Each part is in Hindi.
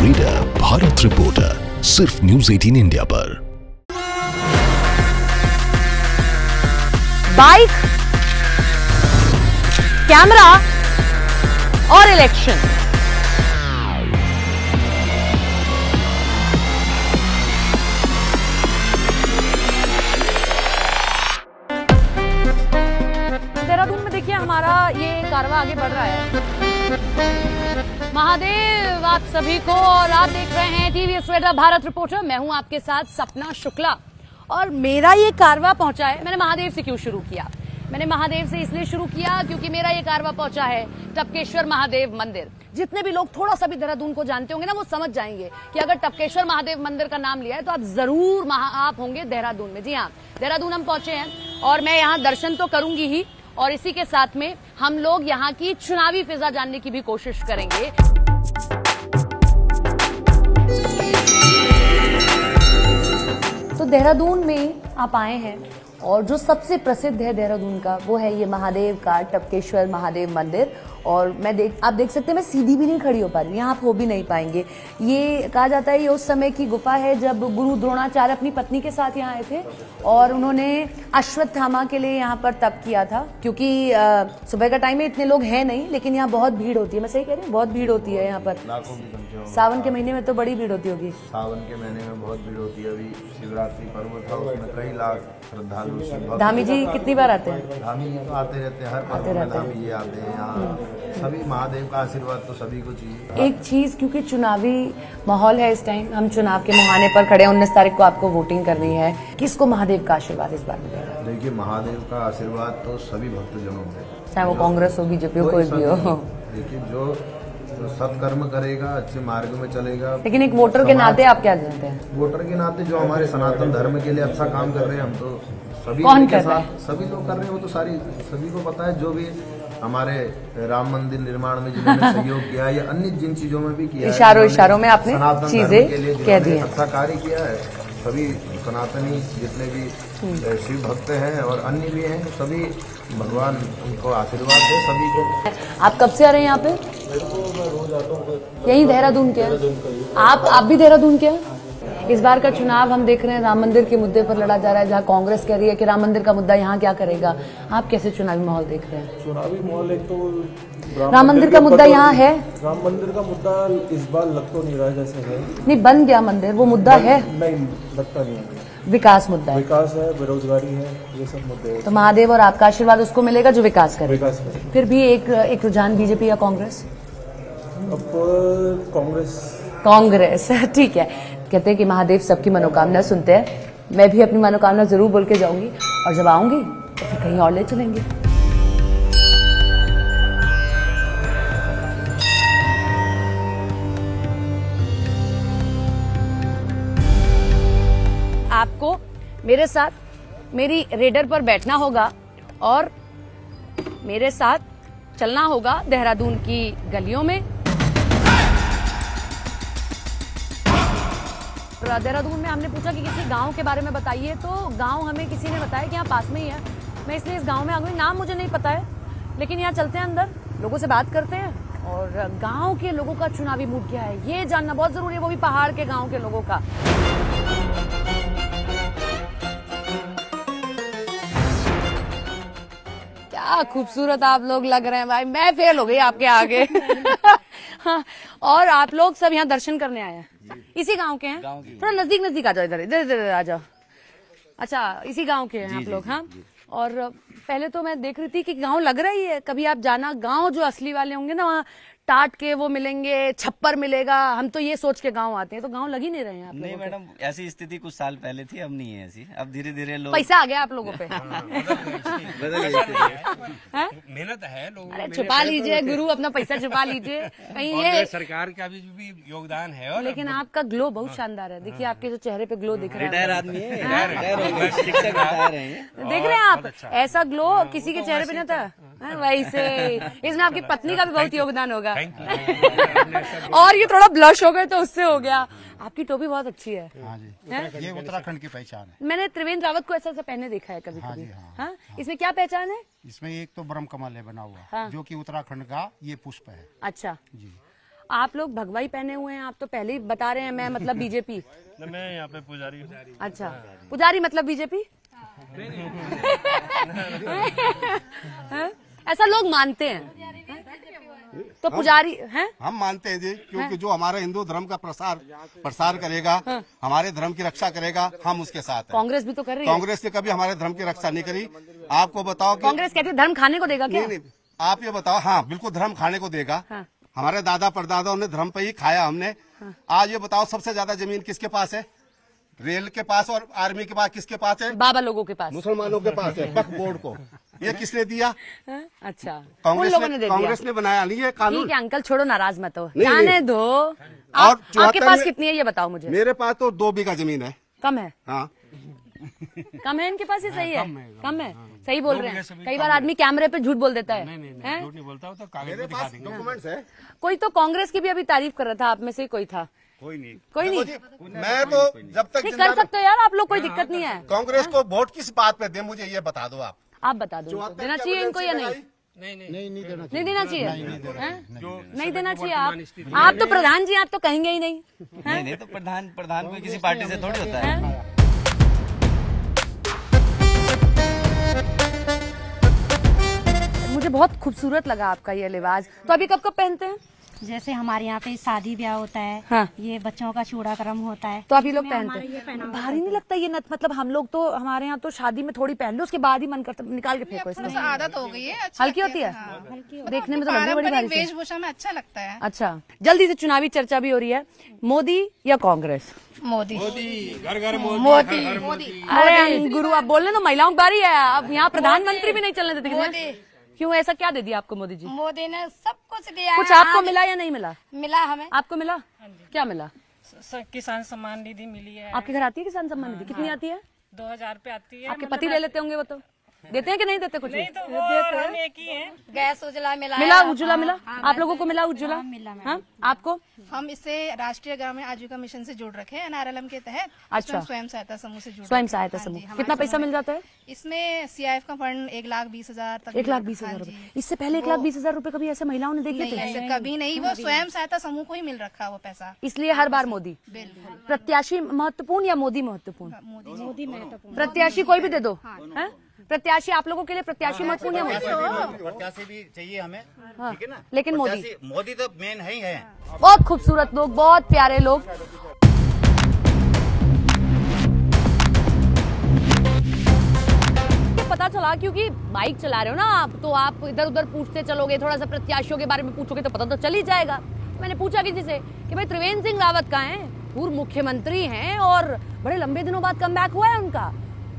रीडर भारत रिपोर्टर, सिर्फ न्यूज 18 इंडिया पर। बाइक, कैमरा और इलेक्शन, देहरादून में देखिए हमारा ये कारवां आगे बढ़ रहा है। महादेव आप सभी को, और आप देख रहे हैं टीवीएस रीडर भारत रिपोर्टर। मैं हूं आपके साथ सपना शुक्ला, और मेरा ये कारवां पहुंचा है। मैंने महादेव से क्यों शुरू किया? मैंने महादेव से इसलिए शुरू किया क्योंकि मेरा ये कारवां पहुंचा है टपकेश्वर महादेव मंदिर। जितने भी लोग थोड़ा सा भी देहरादून को जानते होंगे ना, वो समझ जाएंगे कि अगर टपकेश्वर महादेव मंदिर का नाम लिया है तो आप जरूर आप होंगे देहरादून में। जी हाँ, देहरादून हम पहुंचे हैं और मैं यहाँ दर्शन तो करूंगी ही, और इसी के साथ में हम लोग यहाँ की चुनावी फिजा जानने की भी कोशिश करेंगे। तो देहरादून में आप आए हैं, और जो सबसे प्रसिद्ध है देहरादून का वो है ये महादेव का टपकेश्वर महादेव मंदिर। और आप देख सकते हैं, मैं सीधी भी नहीं खड़ी हो पा रही, यहाँ आप हो भी नहीं पाएंगे। ये कहा जाता है ये उस समय की गुफा है जब गुरु द्रोणाचार्य अपनी पत्नी के साथ यहाँ आए थे और उन्होंने अश्वत्थामा के लिए यहाँ पर तप किया था। क्योंकि सुबह का टाइम में इतने लोग हैं नहीं, लेकिन यहाँ बहुत भीड़ होती है। मैं सही कह रही हूँ, बहुत भीड़ होती है यहाँ पर। सावन के महीने में तो बड़ी भीड़ होती होगी। सावन के महीने में बहुत भीड़ होती है। अभी शिवरात्रि पर्व था, उसमें कई लाख श्रद्धालु। धामी जी कितनी बार आते हैं? धामी जी तो आते रहते हैं, हर पर्व में धामी जी आते हैं यहाँ। सभी महादेव का आशीर्वाद तो सभी को चाहिए। एक चीज, क्योंकि चुनावी माहौल है इस टाइम, हम चुनाव के मुहाने पर खड़े हैं। 19 तारीख को आपको वोटिंग करनी है। किसको महादेव का आशीर्वाद इस बार मिलेगा? देखिए, महादेव का आशीर्वाद तो सभी भक्तजनों को, चाहे वो कांग्रेस हो, बीजेपी हो, कोई भी हो। देखिए, जो सत्कर्म करेगा, अच्छे मार्ग में चलेगा। लेकिन एक वोटर के नाते आप क्या जानते हैं? वोटर के नाते जो हमारे सनातन धर्म के लिए अच्छा काम कर रहे हैं, हम तो सभी कौन कर रहा है? सभी लोग कर रहे हैं। वो तो सभी को पता है। जो भी हमारे राम मंदिर निर्माण में जिन्होंने सहयोग किया है, या अन्य जिन चीजों में भी किया है, इशारों में आपने चीजें कह दी है। अच्छा कार्य किया है। सभी सनातनी जितने भी शिव भक्त हैं और अन्य भी हैं, सभी भगवान उनको आशीर्वाद दे सभी को। आप कब से आ रहे हैं यहाँ पे? यही देहरादून के हैं आप भी देहरादून के हैं? इस बार का चुनाव हम देख रहे हैं राम मंदिर के मुद्दे पर लड़ा जा रहा है, जहाँ कांग्रेस कह रही है कि राम मंदिर का मुद्दा यहाँ क्या करेगा। आप कैसे चुनावी माहौल देख रहे हैं? चुनावी माहौल एक तो राम मंदिर का मुद्दा यहाँ है। राम मंदिर का मुद्दा इस बार लग तो नहीं रहा है जैसे है। नहीं, बन गया मंदिर, वो मुद्दा है नहीं, लगता नहीं है। विकास मुद्दा है, विकास है, बेरोजगारी है, ये सब मुद्दे। तो महादेव और आपका आशीर्वाद उसको मिलेगा जो विकास करे। फिर भी एक रुझान बीजेपी या कांग्रेस? अब कांग्रेस ठीक है। कहते हैं कि महादेव सबकी मनोकामना सुनते हैं। मैं भी अपनी मनोकामना जरूर बोल के जाऊंगी, और जब आऊंगी तो फिर कहीं और ले चलेंगे। आपको मेरे साथ मेरी रेडर पर बैठना होगा और मेरे साथ चलना होगा देहरादून की गलियों में। देहरादून में हमने पूछा कि किसी गांव के बारे में बताइए, तो गांव हमें किसी ने बताया कि यहाँ पास में ही है। मैं इसलिए इस गांव में आ गई। नाम मुझे नहीं पता है, लेकिन यहाँ चलते हैं अंदर, लोगों से बात करते हैं, और गांव के लोगों का चुनावी मूड क्या है ये जानना बहुत जरूरी है, वो भी पहाड़ के गांव के लोगों का। क्या खूबसूरत आप लोग लग रहे हैं भाई, मैं फेल हो गई आपके आगे। हाँ, और आप लोग सब यहाँ दर्शन करने आए हैं? इसी गांव के हैं? थोड़ा नजदीक आ जाओ, इधर इधर आ जाओ। अच्छा, इसी गांव के हैं आप लोग? हाँ। और पहले तो मैं देख रही थी कि गांव लग रही है, कभी आप जाना, गांव जो असली वाले होंगे ना, वहाँ टाट के वो मिलेंगे, छप्पर मिलेगा। हम तो ये सोच के गांव आते हैं, तो गांव लग ही नहीं रहे हैं आप लोगों को। नहीं मैडम, ऐसी स्थिति कुछ साल पहले थी, अब नहीं है ऐसी। अब धीरे धीरे लोग, पैसा आ गया आप लोगों पे। मेहनत है लोगों। अरे छुपा लीजिए गुरु, अपना पैसा छुपा लीजिए कहीं। ये सरकार का भी योगदान है। और लेकिन आपका ग्लो बहुत शानदार है। देखिए आपके जो चेहरे पे ग्लो दिख रहा है। रिटायर आदमी है, शिक्षक रिटायर हैं। देख रहे हैं आप, ऐसा ग्लो किसी के चेहरे पे नहीं था। वैसे इसमें आपकी पत्नी का भी बहुत योगदान होगा। और ये थोड़ा ब्लश हो गए तो उससे हो गया। आपकी टोपी बहुत अच्छी है। हाँ जी, ये उत्तराखंड की पहचान है। मैंने त्रिवेंद्र रावत को ऐसा पहने देखा है कभी हाँ कभी। जी, हाँ। हाँ? इसमें क्या पहचान है? इसमें एक तो ब्रह्म कमल है बना हुआ, हाँ। जो कि उत्तराखंड का ये पुष्प है। अच्छा जी। आप लोग भगवाई पहने हुए हैं, आप तो पहले ही बता रहे हैं मैं मतलब बीजेपी। मैं यहाँ पे पुजारी हूँ। अच्छा, पुजारी मतलब बीजेपी। ऐसा लोग मानते हैं, तो पुजारी हैं? हम मानते हैं जी, क्योंकि जो हमारा हिंदू धर्म का प्रसार करेगा, हमारे धर्म की रक्षा करेगा, हम उसके साथ हैं। कांग्रेस भी तो कर रही है। कांग्रेस ने कभी हमारे धर्म की रक्षा नहीं करी। आपको बताओ कि कांग्रेस कहती है धर्म खाने को देगा क्या? नहीं, आप ये बताओ। हाँ, बिल्कुल धर्म खाने को देगा। हमारे दादा परदादाओं ने धर्म पे ही खाया हमने। आज ये बताओ सबसे ज्यादा जमीन किसके पास है? रेल के पास और आर्मी के पास किसके पास है? बाबा लोगों के पास, मुसलमानों के पास है। वक्फ बोर्ड को ये किसने दिया? अच्छा, कांग्रेस ने बनाया नहीं है कानून। ठीक है अंकल, छोड़ो, नाराज मत हो, जाने दो। आपके पास कितनी है ये बताओ मुझे। मेरे पास तो 2 बीघा जमीन है। कम है? हाँ, कम है इनके पास, ही सही है, कम है। सही बोल रहे हैं। कई बार आदमी कैमरे पे झूठ बोल देता है। नहीं, झूठ नहीं बोलता हूँ, तो कागज पे दिखा देंगे। डॉक्यूमेंट्स है। कोई तो कांग्रेस की भी अभी तारीफ कर रहा था, आप में से कोई था? कोई नहीं। मैं तो जब तक नहीं कर सकते हो यार आप लोग, कोई दिक्कत नहीं है। कांग्रेस को वोट किस बात पे दे, मुझे ये बता दो। आप बता दो, देना चाहिए इनको या नहीं? नहीं देना चाहिए। नहीं देना चाहिए। आप तो प्रधान जी, आप तो कहेंगे ही नहीं। नहीं तो प्रधान कोई किसी पार्टी से थोड़ी होता है। मुझे बहुत खूबसूरत लगा आपका ये लिबास। तो अभी कब कब पहनते हैं? जैसे हमारे यहाँ पे शादी ब्याह होता है। हाँ। ये बच्चों का चूड़ा कर्म होता है, तो आप ये लोग पहनते हैं। भारी नहीं लगता ये नथ? मतलब हम लोग तो, हमारे यहाँ तो शादी में थोड़ी पहन लो, उसके बाद ही मन करता निकाल के फेंको। इसमें आदत हो गई है। हल्की होती है। देखने में तो लगती है बड़ी भारी। वेशभूषा में अच्छा लगता है। अच्छा, जल्दी से चुनावी चर्चा भी हो रही है। मोदी या कांग्रेस? मोदी। घर घर मोदी। अरे गुरु, आप बोल रहे तो महिलाओं की बारी है। अब यहाँ प्रधानमंत्री भी नहीं चलने देते। क्यों, ऐसा क्या दे दिया आपको मोदी जी? मोदी ने सब कुछ दिया। कुछ आपको मिला या नहीं मिला? मिला हमें। आपको मिला? क्या मिला? किसान सम्मान निधि मिली है। आपके घर आती है किसान सम्मान निधि? कितनी आती है? 2000 रुपए आती है। आपके पति ले लेते होंगे वो तो? देते हैं कि नहीं देते? कुछ नहीं तो वो हम एक ही हैं। गैस उज्ज्वला मिला। उज्ज्वला मिला? आप लोगों को मिला उज्ज्वला? मिला। आपको? हम इससे राष्ट्रीय ग्रामीण आजीविका मिशन से जुड़ रखे हैं, NRLM के तहत। अच्छा, स्वयं सहायता समूह से जुड़। स्वयं सहायता समूह। कितना पैसा मिल जाता है इसमें? CIF का फंड 1,20,000 तक। 1,20,000 रुपए। इससे पहले 1,20,000 रुपए कभी ऐसे महिलाओं ने देखे थे? ऐसे कभी नहीं, वो स्वयं सहायता समूह को ही मिल रखा वो पैसा। इसलिए हर बार मोदी। बिल्कुल। प्रत्याशी महत्वपूर्ण या मोदी महत्वपूर्ण? मोदी महत्वपूर्ण। प्रत्याशी कोई भी दे दो। प्रत्याशी आप लोगों के लिए प्रत्याशी महत्वपूर्ण या मोदी? प्रत्याशी भी चाहिए हमें, ठीक है ना, लेकिन मोदी तो मेन है ही है। बहुत खूबसूरत लोग, बहुत प्यारे लोग। पता चला क्योंकि बाइक चला रहे हो ना आप, तो आप इधर उधर पूछते चलोगे, थोड़ा सा प्रत्याशियों के बारे में पूछोगे तो पता तो चल ही जाएगा। मैंने पूछा किसी से कि भाई त्रिवेंद्र सिंह रावत कहाँ हैं? पूर्व मुख्यमंत्री हैं और बड़े लंबे दिनों बाद कमबैक हुआ है उनका,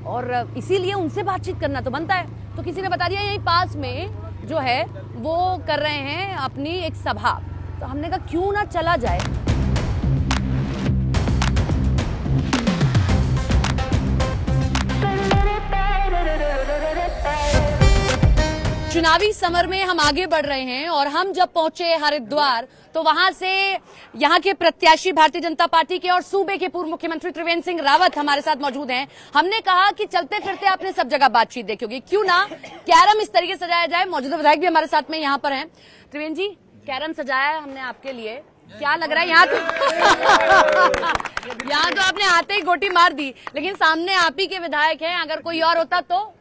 और इसीलिए उनसे बातचीत करना तो बनता है। तो किसी ने बता दिया यहीं पास में जो है वो कर रहे हैं अपनी एक सभा। तो हमने कहा क्यों ना चला जाए। चुनावी समर में हम आगे बढ़ रहे हैं और हम जब पहुंचे हरिद्वार तो वहां से यहां के प्रत्याशी भारतीय जनता पार्टी के और सूबे के पूर्व मुख्यमंत्री त्रिवेंद्र सिंह रावत हमारे साथ मौजूद हैं। हमने कहा कि चलते फिरते आपने सब जगह बातचीत देखी होगी, क्यों ना कैरम इस तरीके से सजाया जाए। मौजूदा विधायक भी हमारे साथ में यहाँ पर हैं। त्रिवेंद्र जी, कैरम सजाया है हमने आपके लिए, क्या लग रहा है? यहाँ तो आपने आते ही गोटी मार दी, लेकिन सामने आप ही के विधायक हैं, अगर कोई और होता तो?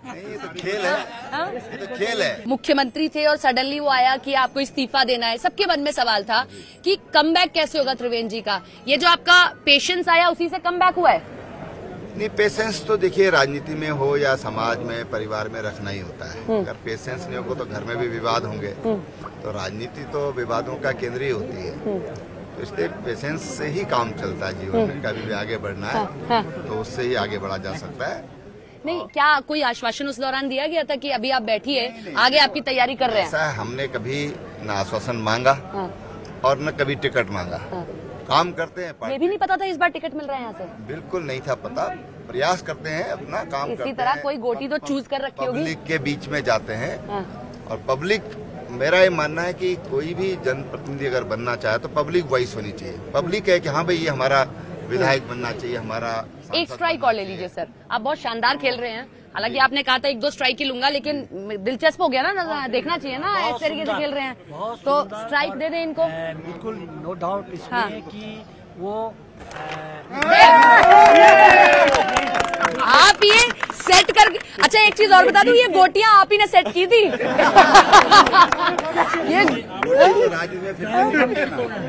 ये तो खेल है। ये तो खेल है। मुख्यमंत्री थे और सडनली वो आया कि आपको इस्तीफा देना है। सबके मन में सवाल था कि कमबैक कैसे होगा त्रिवेंद्र जी का? ये जो आपका पेशेंस आया उसी से कमबैक हुआ है? नहीं, पेशेंस तो देखिए राजनीति में हो या समाज में, परिवार में रखना ही होता है। अगर पेशेंस नहीं होगा तो घर में भी विवाद होंगे। तो राजनीति तो विवादों का केंद्र ही होती है। तो इसलिए पेशेंस से ही काम चलता है जीवन में। कभी भी आगे बढ़ना है तो उससे ही आगे बढ़ा जा सकता है। नहीं, क्या कोई आश्वासन उस दौरान दिया गया था कि अभी आप बैठिए, आगे आपकी तैयारी कर रहे हैं? ऐसा हमने कभी न आश्वासन मांगा और न कभी टिकट मांगा। काम करते हैं। ये भी नहीं पता था इस बार टिकट मिल रहा है यहाँ से? बिल्कुल नहीं था पता। प्रयास करते हैं, अपना काम करते हैं। इसी तरह कोई गोटी तो चूज कर रखी होगी। पब्लिक के बीच में जाते हैं और पब्लिक, मेरा ये मानना है कि कोई भी जनप्रतिनिधि अगर बनना चाहे तो पब्लिक वॉइस होनी चाहिए। पब्लिक है कि हाँ भाई ये हमारा विधायक बनना चाहिए, हमारा। एक स्ट्राइक और ले लीजिए सर, आप बहुत शानदार खेल रहे हैं। हालांकि आपने कहा था 1-2 स्ट्राइक ही लूंगा, लेकिन दिलचस्प हो गया ना, देखना चाहिए ना इस तरीके से खेल रहे हैं, तो स्ट्राइक दे दें इनको। बिल्कुल नो डाउट इसमें कि वो आप ये सेट करके, अच्छा एक चीज और बता दूं, ये गोटियां आप ही ने सेट की थी। ये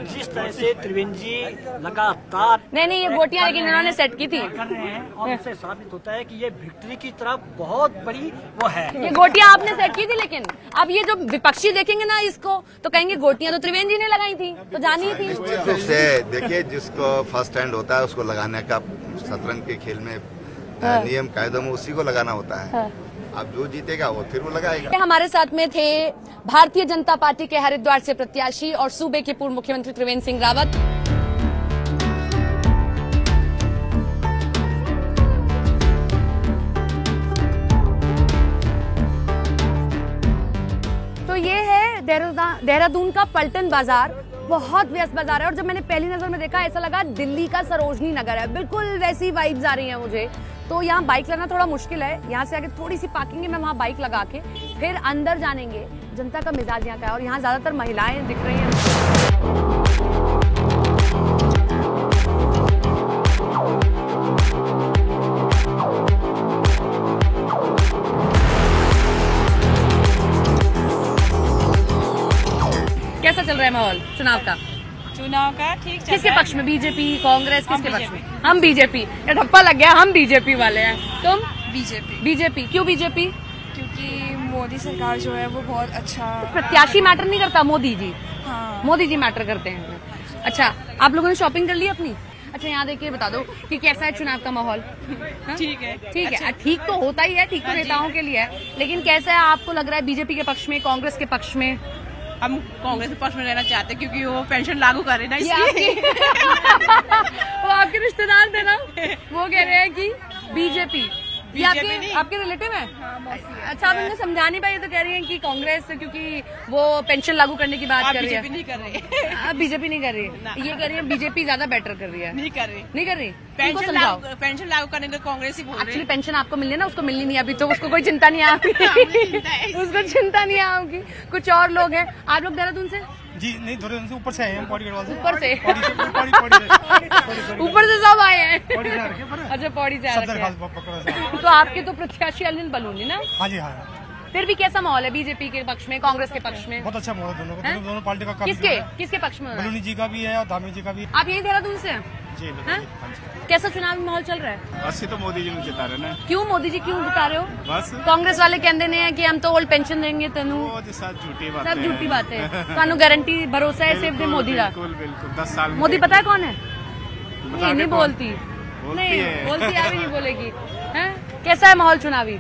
जिस तरह से त्रिवेंद्र जी लगातार नहीं ये गोटियां लेकिन इन्होंने सेट की थी कर रहे हैं, और इससे साबित होता है कि ये विक्ट्री की तरफ बहुत बड़ी वो है। ये गोटियां आपने सेट की थी, लेकिन अब ये जो विपक्षी देखेंगे ना इसको तो कहेंगे गोटियां तो त्रिवेंद्र जी ने लगाई थी, तो जानी थी। निश्चित रूप से देखिए, जिसको फर्स्ट हैंड होता है उसको लगाने का शतरंज के खेल में नियम कायदों में उसी को लगाना होता है। अब जो जीतेगा वो फिर वो लगाएगा। हमारे साथ में थे भारतीय जनता पार्टी के हरिद्वार से प्रत्याशी और सूबे के पूर्व मुख्यमंत्री त्रिवेंद्र सिंह रावत। तो ये है देहरादून का पलटन बाजार, बहुत व्यस्त बाजार है, और जब मैंने पहली नजर में देखा ऐसा लगा दिल्ली का सरोजनी नगर है, बिल्कुल वैसी वाइब्स आ रही हैं मुझे। तो यहाँ बाइक लगाना थोड़ा मुश्किल है, यहाँ से आगे थोड़ी सी पार्किंग है, मैं वहाँ बाइक लगा के फिर अंदर जानेंगे। जनता का मिजाज यहाँ का है, और यहाँ ज्यादातर महिलाएं दिख रही हैं। कैसा चल रहा है माहौल चुनाव का? ठीक चल किसके पक्ष में? बीजेपी, कांग्रेस, किसके पक्ष में? हम बीजेपी। ये ठप्पा लग गया, हम बीजेपी वाले हैं। तुम? बीजेपी। क्यों बीजेपी? क्योंकि मोदी सरकार जो है वो बहुत अच्छा। प्रत्याशी मैटर नहीं करता, मोदी जी। हाँ। मोदी जी मैटर करते हैं। अच्छा, आप लोगों ने शॉपिंग कर ली अपनी? अच्छा, यहाँ देखिए बता दो कि कैसा है चुनाव का माहौल? ठीक है। अच्छा। ठीक तो होता ही है, ठीक तो नेताओं के लिए है, लेकिन कैसा है आपको लग रहा है बीजेपी के पक्ष में, कांग्रेस के पक्ष में? हम कांग्रेस के पक्ष में रहना चाहते हैं क्योंकि वो पेंशन लागू करे ना, इसलिए। वो आपके रिश्तेदार थे ना, वो कह रहे हैं कि बीजेपी। ये आपके रिलेटिव है? अच्छा, आप इनको समझा नहीं पाए, तो कह रही हैं कि कांग्रेस क्योंकि वो पेंशन लागू करने की बात कर रही है। बीजेपी नहीं कर रही। आप बीजेपी नहीं कर रही, ये कह रही है बीजेपी ज्यादा बेटर कर रही है। नहीं कर रही। पेंशन लागू करने को कांग्रेस ही बोल रही है। एक्चुअली पेंशन आपको मिलनी है ना, उसको मिलनी नहीं अभी, तो उसको कोई चिंता नहीं आपकी। उसको चिंता नहीं आपकी। कुछ और लोग हैं। आप लोग देहरादून से? जी नहीं, थोड़े से ऊपर से आए हैं, पौड़ी गढ़वाल से। ऊपर से? पौड़ी ऊपर से सब आए हैं। अच्छा, पौड़ी से आए। तो आपके तो प्रत्याशी अनिल बलूनी ना? हाँ जी, हाँ। फिर भी कैसा माहौल है बीजेपी के पक्ष में, कांग्रेस के पक्ष में? बहुत अच्छा माहौल है दोनों पार्टी का। किसके पक्ष में? बलूनी जी का भी है और धामी जी का भी। आप यही देहरादून से? जी। कैसा चुनाव माहौल चल रहा है? असली तो मोदी जी ने जिता रहे ना। क्यों मोदी जी क्यों जिता रहे हो? बस कांग्रेस वाले कहते हैं कि हम तो ओल्ड पेंशन देंगे तेनू। सब झूठी बात है। कानू गारंटी भरोसा है सिर्फ मोदी का। बिल्कुल 10 साल। मोदी पता है कौन है? नहीं बोलती, नहीं बोलती, अभी नहीं बोलेगी। कैसा है माहौल चुनावी?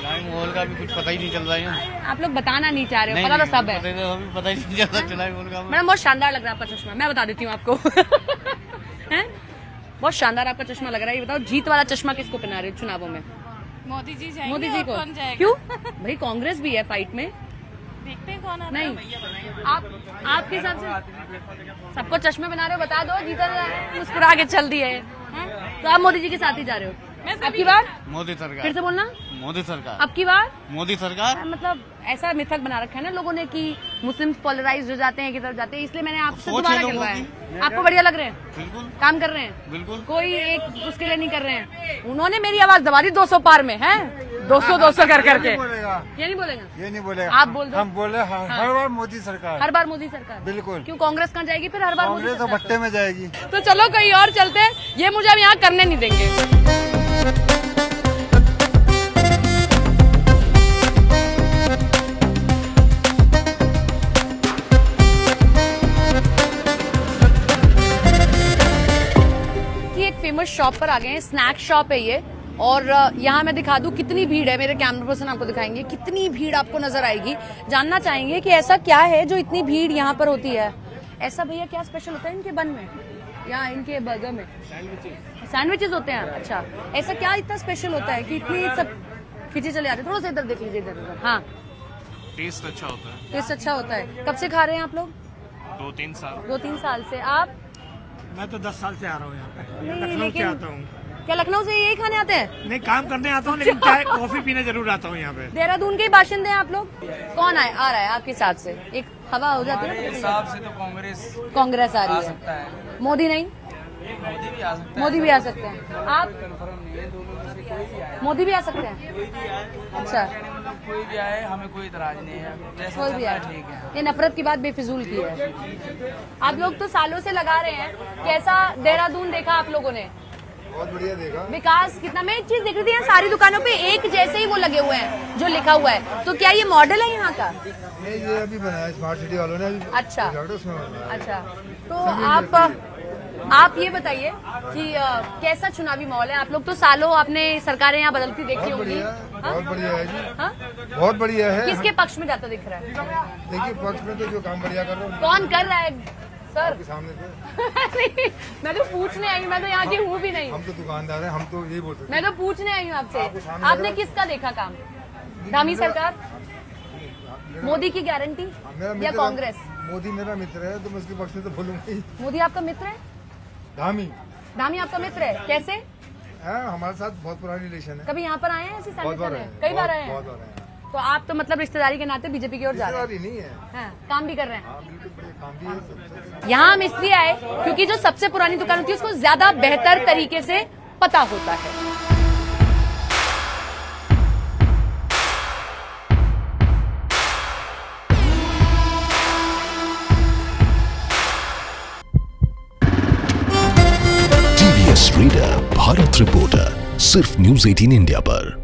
माहौल का भी कुछ पता ही नहीं चल रहा है। आप लोग बताना नहीं चाह रहे हो, पता तो सब है। पता ही नहीं चल रहा चुनावी माहौल का। मैडम बहुत शानदार लग रहा है आपका चश्मा, मैं बता देती हूँ आपको। बहुत शानदार आपका चश्मा लग रहा है। ये बताओ, जीत वाला चश्मा किसको पहना रहे हो चुनावों में? मोदी जी जाएंगे। मोदी जी को? कौन जाएगा? क्यों भाई, कांग्रेस भी है फाइट में। देखते हैं कौन आता नहीं, आपके हिसाब से सबको चश्मे बना रहे हो, बता दो। जीता मुस्कुरा के चल दिए, तो आप मोदी जी के साथ ही जा रहे हो? अब की बार मोदी सरकार। फिर से बोलना। मोदी सरकार। अब की बार मोदी सरकार। मतलब ऐसा मिथक बना रखा है ना लोगों ने कि मुस्लिम पोलराइज हो जाते हैं, की तरफ जाते हैं, इसलिए मैंने आपसे दोबारा कहलवाया। आपको बढ़िया लग रहे हैं? बिल्कुल। काम कर रहे हैं? बिल्कुल। कोई एक उसके लिए नहीं कर रहे हैं। उन्होंने मेरी आवाज दबा दी 200 पार में है, 200 कर करके। ये नहीं बोलेगा? ये नहीं बोलेगा। आप बोल दो। हम बोले हर बार मोदी सरकार। हर बार मोदी सरकार? बिल्कुल। क्यों कांग्रेस कहाँ जाएगी फिर? हर बार मोदी तो भट्टे में जाएगी। तो चलो कहीं और चलते हैं, ये मुझे अब यहाँ करने नहीं देंगे। फेमस शॉप पर आ गए हैं, स्नैक शॉप है ये, और यहाँ मैं दिखा दूं कितनी भीड़ है। मेरे कैमरा पर्सन आपको दिखाएंगे कितनी भीड़ आपको नजर आएगी। जानना चाहेंगे कि ऐसा क्या है जो इतनी भीड़ यहाँ पर होती है। ऐसा भैया क्या स्पेशल होता है इनके बन में या इनके बर्गर में? सैंडविचेस होते हैं। अच्छा, ऐसा क्या इतना स्पेशल होता है कि इतनी सब खींचे चले आते हैं? थोड़ा सा इधर देख लीजिए, इधर। हाँ, टेस्ट अच्छा होता है। टेस्ट अच्छा होता है। कब से खा रहे हैं आप लोग? 2-3 साल। 2-3 साल से। आप? मैं तो 10 साल से आ रहा हूँ यहाँ पे। नहीं, लेकिन आता हूँ। क्या लखनऊ से यही खाने आते हैं? नहीं, काम करने आता हूँ लेकिन चाय कॉफी पीने जरूर आता हूँ यहाँ पे। देहरादून के बाशिंदे हैं आप लोग? कौन आ रहा है आपके हिसाब से? एक हवा हो जाती है हिसाब से तो कांग्रेस आ रही है। मोदी नहीं? मोदी भी आ सकते हैं। आप? मोदी भी आ सकते हैं। अच्छा, कोई भी आए हमें कोई इतराज नहीं है, कोई भी आए, ठीक है। ये नफरत की बात बेफिजूल की है। आप लोग तो सालों से लगा रहे हैं, कैसा देहरादून देखा आप लोगों ने? बहुत बढ़िया देखा। विकास कितना। मैं एक चीज देख रही थी, यहाँ सारी दुकानों पे एक जैसे ही वो लगे हुए हैं जो लिखा हुआ है, तो क्या ये मॉडल है यहाँ का? नहीं, ये अभी बनाया स्मार्ट सिटी वालों ने। अच्छा अच्छा, तो आप ये बताइए कि कैसा चुनावी माहौल है? आप लोग तो सालों आपने सरकारें यहाँ बदलती देखी होंगी। बहुत बढ़िया है जी। हाँ? बहुत बढ़िया है। किसके पक्ष में जाता दिख रहा है? देखिए, पक्ष में तो जो काम बढ़िया कर रहा है। कौन कर रहा है सर? सामने तो मैं तो पूछने आई हूँ, मैं तो यहाँ की हूँ भी नहीं। हम तो दुकानदार हैं, हम तो यही बोल सकते। मैं तो पूछने आई हूँ आपसे, आपने किसका देखा काम? धामी सरकार, मोदी की गारंटी या कांग्रेस? मोदी मेरा मित्र है तो मैं उसके पक्ष में तो बोलूंगा ही। मोदी आपका मित्र है? धामी आपका मित्र है, कैसे? हमारे साथ बहुत पुरानी रिलेशन है। कभी यहाँ पर आए हैं ऐसी सैनिक करने? कई बार आए हैं। तो आप तो मतलब रिश्तेदारी के नाते बीजेपी की ओर जा रहे हैं? नहीं है। हाँ, काम भी कर रहे हैं। काम भी है। यहाँ हम इसलिए आए क्योंकि जो सबसे पुरानी दुकान होती है उसको ज्यादा बेहतर तरीके से पता होता है। टीवीएस रीडर भारत रिपोर्टर सिर्फ न्यूज़ 18 इंडिया पर।